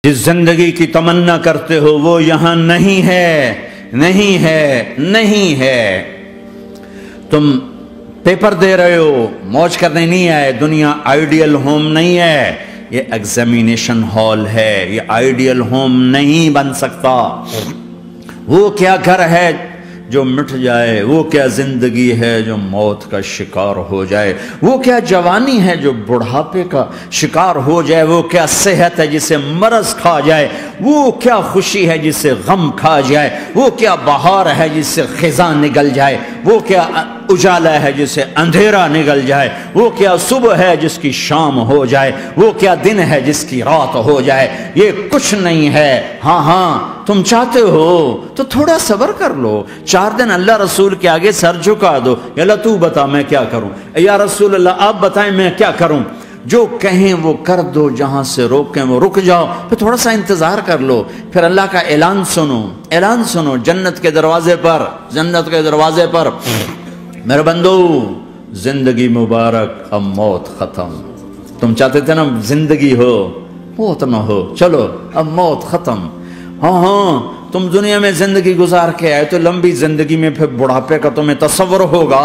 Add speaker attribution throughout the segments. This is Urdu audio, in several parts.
Speaker 1: جس زندگی کی تمنا کرتے ہو وہ یہاں نہیں ہے، نہیں ہے، نہیں ہے۔ تم پیپر دے رہے ہو، موج کرنے نہیں آئے۔ دنیا آئیڈیل ہوم نہیں ہے، یہ ایگزامینیشن ہال ہے، یہ آئیڈیل ہوم نہیں بن سکتا۔ وہ کیا گھر ہے جو مٹ جائے، وہ کیا زندگی ہے جو موت کا شکار ہو جائے، وہ کیا جوانی ہے جو بڑھاپے کا شکار ہو جائے، وہ کیا صحت ہے جسے مرض کھا جائے، وہ کیا خوشی ہے جسے غم کھا جائے، وہ کیا بہار ہے جس سے خزاں نگل جائے، وہ کیا اجالا ہے جسے اندھیرا نگل جائے، وہ کیا صبح ہے جس کی شام ہو جائے، وہ کیا دن ہے جس کی رات ہو جائے۔ یہ کچھ نہیں ہے۔ ہاں تم چاہتے ہو تو تھوڑا صبر کر لو، 4 دن اللہ رسول کے آگے سر جھکا دو، یا اللہ تو بتا میں کیا کروں، یا رسول اللہ آپ بتائیں میں کیا کروں۔ جو کہیں وہ کر دو، جہاں سے روکیں وہ رک جاؤ، پھر تھوڑا سا انتظار کر لو، پھر اللہ کا اعلان سنو، اعلان سنو جنت کے دروازے پر، جنت کے دروازے پر، میرے بندو زندگی مبارک، اب موت ختم۔ تم چاہتے تھے نا زندگی ہو موت نہ ہو، چلو اب موت ختم۔ ہاں تم دنیا میں زندگی گزار کے آئے تو لمبی زندگی میں پھر بڑھاپے کا تمہیں تصور ہوگا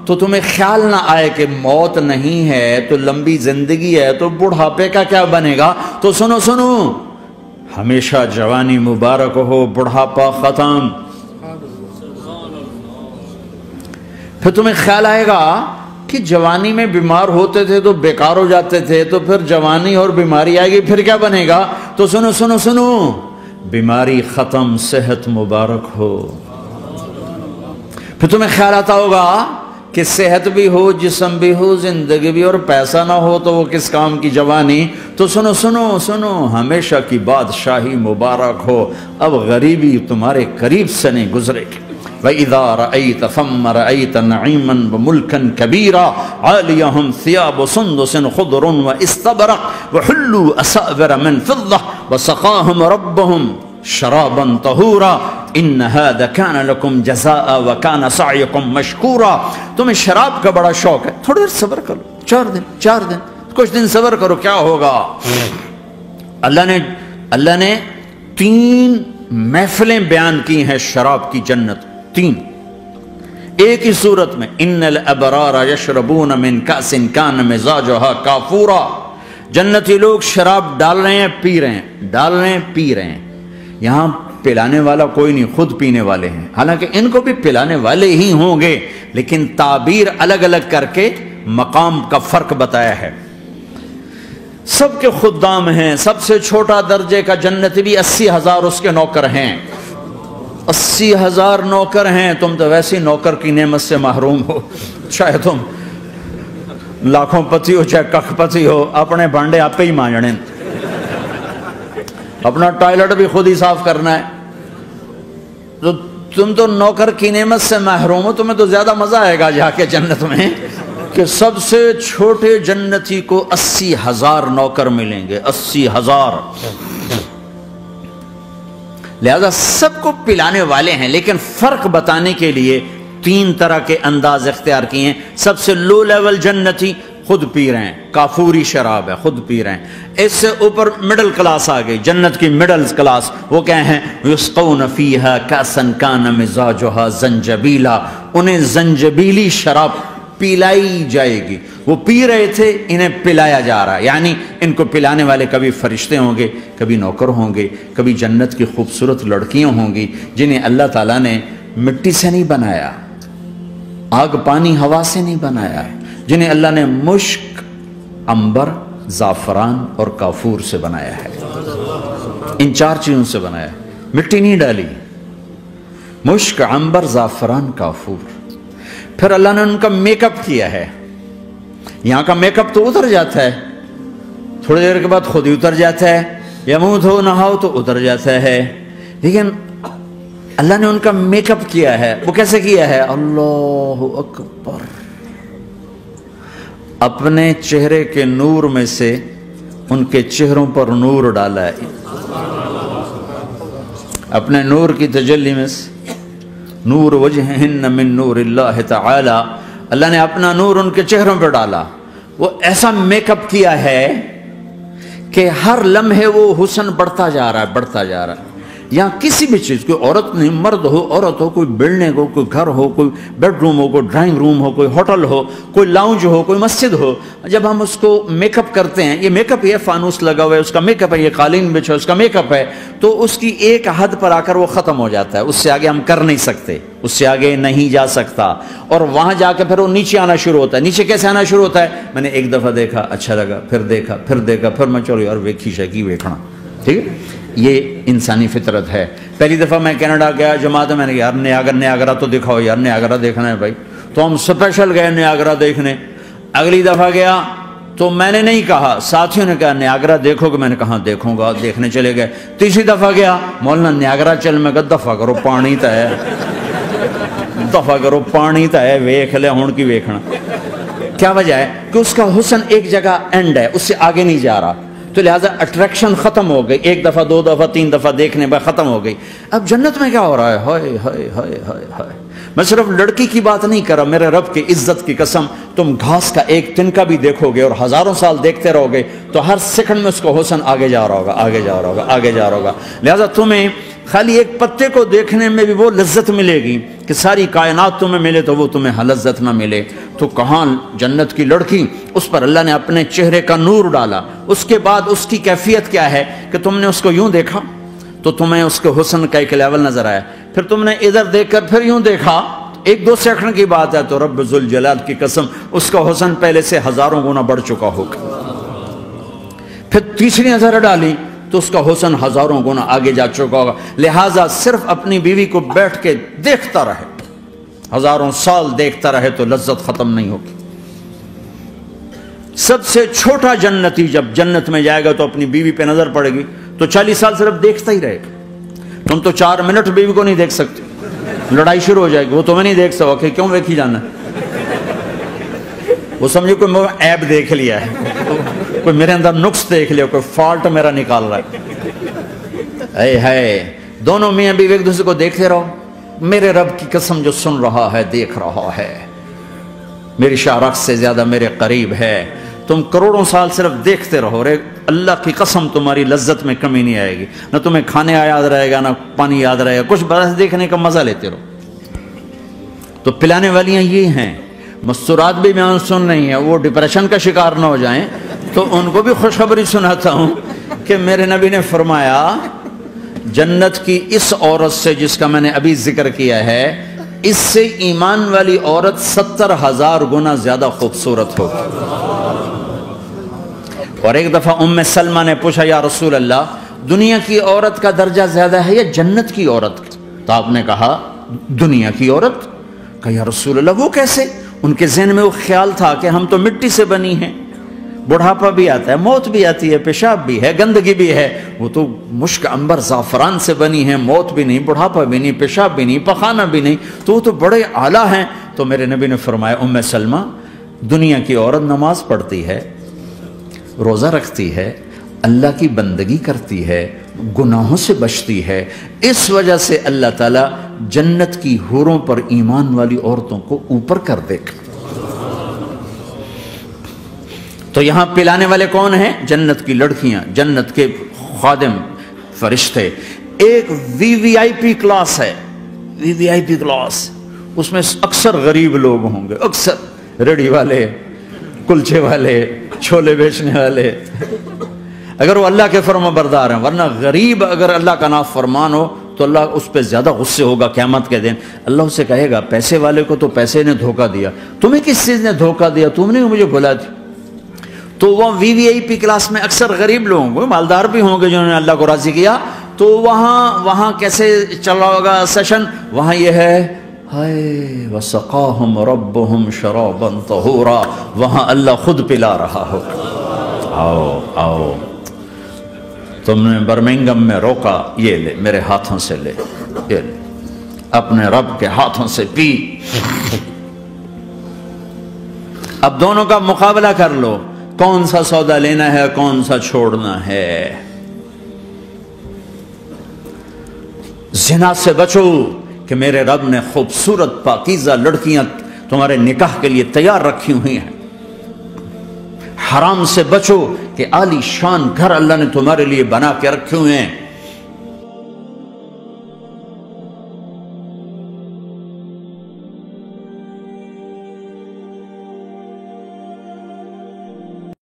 Speaker 1: تو تمہیں خیال نہ آئے کہ موت نہیں ہے تو لمبی زندگی ہے تو بڑھاپے کا کیا بنے گا۔ تو سنو سنو، ہمیشہ جوانی مبارک ہو، بڑھاپا ختم۔ پھر تمہیں خیال آئے گا کہ جوانی میں بیمار ہوتے تھے تو بیکار ہو جاتے تھے، تو پھر جوانی اور بیماری آئے گی پھر کیا بنے گا۔ تو سنو سنو سنو، بیماری ختم، صحت مبارک ہو۔ پھر تمہیں خیال آتا ہوگا کہ صحت بھی ہو، جسم بھی ہو، زندگی بھی، اور پیسہ نہ ہو تو وہ کس کام کی جوانی۔ تو سنو سنو سنو، ہمیشہ کی بادشاہی مبارک ہو، اب غریبی تمہارے قریب سے نہیں گزرے گی۔ وَإِذَا رَأَيْتَ ثَمَّ رَأَيْتَ نَعِيمًا وَمُلْكًا كَبِيرًا عَالِيَهُمْ ثِيَابُ سُنْدُسٍ خُضْرٌ وَإِسْتَبْرَقٍ وَحُلُّوا أَسَاوِرَ مِنْ فِضَّةٍ وَسَقَاهُمْ رَبُّهُمْ شَرَابًا طَهُورًا إِنَّ هَذَا كَانَ لَكُمْ جَزَاءً وَكَانَ سَعْيُكُمْ مَشْكُورًا۔ تمہیں شراب کا بڑا شوق ہے، تھوڑی دیر صبر کرو، 4 دن کچھ دن صبر کرو، کیا ہوگا۔ اللہ نے 3 محفلیں بیان کی ہیں شراب کی جنت، 3 ایک ہی صورت میں۔ ان الابرار یشربون من کأس کان مزاجها کافورا۔ جنتی لوگ شراب ڈال رہے ہیں، پی رہے ہیں، ڈال رہے ہیں، پی رہے ہیں۔ یہاں پلانے والا کوئی نہیں، خود پینے والے ہیں، حالانکہ ان کو بھی پلانے والے ہی ہوں گے، لیکن تعبیر الگ الگ کر کے مقام کا فرق بتایا ہے۔ سب کے خدام ہیں، سب سے چھوٹا درجے کا جنتی بھی 80,000 اس کے نوکر ہیں، 80,000 نوکر ہیں۔ تم تو ویسے نوکر کی نعمت سے محروم ہو، چاہے تم لاکھوں پتی ہو چاہے کخ پتی ہو، اپنے بانڈے آپ ہی مانجنے، اپنا ٹوائلٹ بھی خود ہی صاف کرنا ہے۔ تو تم تو نوکر کی نعمت سے محروم ہو، تمہیں تو زیادہ مزہ آئے گا جا کے جنت میں کہ سب سے چھوٹے جنتی کو 80,000 نوکر ملیں گے، 80,000۔ لہذا سب کو پلانے والے ہیں، لیکن فرق بتانے کے لیے 3 طرح کے انداز اختیار کیے ہیں۔ سب سے لو لیول جنتی خود پی رہے ہیں، کافوری شراب ہے، خود پی رہے ہیں۔ اس سے اوپر مڈل کلاس آ گئی، جنت کی مڈل کلاس، وہ کیا ہیں؟ یسقون فیہا کأسا کان مزاجہا زنجبیلا۔ انہیں زنجبیلی شراب پلائی جائے گی۔ وہ پی رہے تھے، انہیں پلایا جا رہا ہے، یعنی ان کو پلانے والے کبھی فرشتے ہوں گے، کبھی نوکر ہوں گے، کبھی جنت کی خوبصورت لڑکیاں ہوں گی جنہیں اللہ تعالیٰ نے مٹی سے نہیں بنایا، آگ پانی ہوا سے نہیں بنایا ہے، جنہیں اللہ نے مشک، عنبر، زعفران اور کافور سے بنایا ہے۔ ان 4 چیزوں سے بنایا ہے، مٹی نہیں ڈالی، مشک، عنبر، زعفران، کافور۔ پھر اللہ نے ان کا میک اپ کیا ہے۔ یہاں کا میک اپ تو اتر جاتا ہے، تھوڑی دیر کے بعد خود ہی اتر جاتا ہے، یا منہ دھو نہاؤ تو اتر جاتا ہے، لیکن اللہ نے ان کا میک اپ کیا ہے۔ وہ کیسے کیا ہے؟ اللہ اکبر، اپنے چہرے کے نور میں سے ان کے چہروں پر نور ڈالا ہے، اپنے نور کی تجلی میں سے، نور وجہہن من نور اللہ تعالی، اللہ نے اپنا نور ان کے چہروں پہ ڈالا۔ وہ ایسا میک اپ کیا ہے کہ ہر لمحے وہ حسن بڑھتا جا رہا ہے، بڑھتا جا رہا ہے. یہاں کسی بھی چیز، کوئی عورت نہیں، مرد ہو، عورت ہو، کوئی بلڈنگ ہو، کوئی گھر ہو، کوئی بیڈ روم ہو، کوئی ڈرائنگ روم ہو، کوئی ہوٹل ہو، کوئی لاؤنج ہو، کوئی مسجد ہو، جب ہم اس کو میک اپ کرتے ہیں، یہ میک اپ، یہ فانوس لگا ہوا ہے اس کا میک اپ ہے، یہ قالین بچھا اس کا میک اپ ہے، تو اس کی ایک حد پر آ کر وہ ختم ہو جاتا ہے. اس سے آگے ہم کر نہیں سکتے، اس سے آگے نہیں جا سکتا. اور وہاں جا کے پھر وہ نیچے آنا شروع ہوتا ہے. نیچے کیسے آنا شروع ہوتا ہے؟ میں نے ایک دفعہ دیکھا، اچھا لگا، پھر دیکھا، پھر دیکھا، پھر میں چلو یار ویکھی شیکی ویکھنا. ٹھیک ہے، یہ انسانی فطرت ہے. پہلی دفعہ میں کینیڈا گیا جماعت میں نے کہا یار نیاگرا تو دکھاؤ یار، نیاگرا دیکھنا ہے بھائی. تو ہم اسپیشل گئے نیاگرا دیکھنے. اگلی دفعہ گیا تو میں نے نہیں کہا، ساتھیوں نے کہا نیاگرا دیکھو گے، میں نے کہا دیکھوں گا، دیکھنے چلے گئے. تیسری دفعہ گیا، مولانا نیاگرا چل، میں کہا دفعہ کرو پانی تا ہے، دفعہ کرو پانی تا ہے، ویکھ لے ہون کی ویکھنا. کیا وجہ ہے؟ کہ اس کا حسن ایک جگہ اینڈ ہے، اس سے آگے نہیں جا رہا. تو لہٰذا اٹریکشن ختم ہو گئی، ایک دفعہ، دو دفعہ، تین دفعہ دیکھنے بعد ختم ہو گئی. اب جنت میں کیا ہو رہا ہے؟ ہائے ہائے ہائے ہائے ہائے. میں صرف لڑکی کی بات نہیں کر رہا، میرے رب کی عزت کی قسم، تم گھاس کا ایک تنکا بھی دیکھو گے اور ہزاروں سال دیکھتے رہو گے تو ہر سیکنڈ میں اس کو حسن آگے جا رہا ہوگا، آگے جا رہا ہوگا، آگے جا رہا ہوگا. لہٰذا تمہیں خالی ایک پتے کو دیکھنے میں بھی وہ لذت ملے گی کہ ساری کائنات تمہیں ملے تو وہ تمہیں لذت نہ ملے. تو کہاں جنت کی لڑکی، اس پر اللہ نے اپنے چہرے کا نور ڈالا. اس کے بعد اس کی کیفیت کیا ہے کہ تم نے اس کو یوں دیکھا تو تمہیں اس کے حسن کا ایک لیول نظر آیا. پھر تم نے ادھر دیکھ کر پھر یوں دیکھا، ایک دو سیکنڈ کی بات ہے، تو رب ذوالجلال کی قسم اس کا حسن پہلے سے ہزاروں گنا بڑھ چکا ہوگا. پھر تیسری نظر ڈالی تو اس کا حسن ہزاروں گنا آگے جا چکا ہوگا. لہٰذا صرف اپنی بیوی کو بیٹھ کے دیکھتا رہے، ہزاروں سال دیکھتا رہے تو لذت ختم نہیں ہوگی. سب سے چھوٹا جنتی جب جنت میں جائے گا تو اپنی بیوی پہ نظر پڑے گی تو 40 سال صرف دیکھتا ہی رہے گا. تم تو 4 منٹ بیوی کو نہیں دیکھ سکتے، لڑائی شروع ہو جائے گی. وہ تمہیں نہیں دیکھ سکو کہ کیوں ویکھی جانا ہے، وہ سمجھے کوئی عیب دیکھ لیا ہے، کوئی میرے اندر نقص دیکھ لیا، کوئی فالٹ میرا نکال رہا ہے. ہے دونوں میاں بیوی ایک دوسرے کو دیکھتے رہو. میرے رب کی قسم جو سن رہا ہے، دیکھ رہا ہے، میری شارخ سے زیادہ میرے قریب ہے. تم کروڑوں سال صرف دیکھتے رہو، رے اللہ کی قسم تمہاری لذت میں کمی نہیں آئے گی. نہ تمہیں کھانے یاد رہے گا، نہ پانی یاد رہے گا، کچھ بس دیکھنے کا مزہ لیتے رہو. تو پلانے والیاں یہ ہیں. مستورات بھی میں سن رہی ہیں، وہ ڈپریشن کا شکار نہ ہو جائیں تو ان کو بھی خوشخبری سناتا ہوں کہ میرے نبی نے فرمایا جنت کی اس عورت سے جس کا میں نے ابھی ذکر کیا ہے، اس سے ایمان والی عورت 70,000 گنا زیادہ خوبصورت ہوگی. اور ایک دفعہ ام سلمہ نے پوچھا یا رسول اللہ، دنیا کی عورت کا درجہ زیادہ ہے یا جنت کی عورت کا؟ تو آپ نے کہا دنیا کی عورت. کہا یا رسول اللہ وہ کیسے؟ ان کے ذہن میں وہ خیال تھا کہ ہم تو مٹی سے بنی ہیں، بڑھاپا بھی آتا ہے، موت بھی آتی ہے، پیشاب بھی ہے، گندگی بھی ہے. وہ تو مشک عنبر زعفران سے بنی ہیں، موت بھی نہیں، بڑھاپا بھی نہیں، پیشاب بھی نہیں، پخانہ بھی نہیں، تو وہ تو بڑے اعلیٰ ہیں. تو میرے نبی نے فرمایا ام سلمہ، دنیا کی عورت نماز پڑھتی ہے، روزہ رکھتی ہے، اللہ کی بندگی کرتی ہے، گناہوں سے بچتی ہے، اس وجہ سے اللہ تعالیٰ جنت کی حوروں پر ایمان والی عورتوں کو اوپر کر دے گا. تو یہاں پلانے والے کون ہیں؟ جنت کی لڑکیاں، جنت کے خادم فرشتے. ایک وی وی آئی پی کلاس ہے، وی وی آئی پی کلاس، اس میں اکثر غریب لوگ ہوں گے، اکثر ریڑھی والے، کلچے والے، چھولے بیچنے والے، اگر وہ اللہ کے فرما بردار ہیں. ورنہ غریب اگر اللہ کا نافرمان ہو تو اللہ اس پہ زیادہ غصے ہوگا قیامت کے دن. اللہ اسے کہے گا پیسے والے کو تو پیسے نے دھوکہ دیا، تمہیں کس چیز نے دھوکہ دیا؟ تم نے مجھے بھلا دی. تو وہ وی وی آئی پی کلاس میں اکثر غریب لوگ ہوں گے، مالدار بھی ہوں گے جنہوں نے اللہ کو راضی کیا. تو وہاں کیسے چل رہا ہوگا سیشن؟ وہاں یہ ہے ہائے وسقاہم ربہم شرابا طہورا، وہاں اللہ خود پلا رہا ہو. آؤ آؤ، تم نے برمنگم میں روکا، یہ لے میرے ہاتھوں سے لے، یہ لے اپنے رب کے ہاتھوں سے پی. اب دونوں کا مقابلہ کر لو، کون سا سودا لینا ہے، کون سا چھوڑنا ہے. زنا سے بچو کہ میرے رب نے خوبصورت پاکیزہ لڑکیاں تمہارے نکاح کے لیے تیار رکھی ہوئی ہیں. حرام سے بچو کہ عالی شان گھر اللہ نے تمہارے لیے بنا کے رکھے ہوئے ہیں.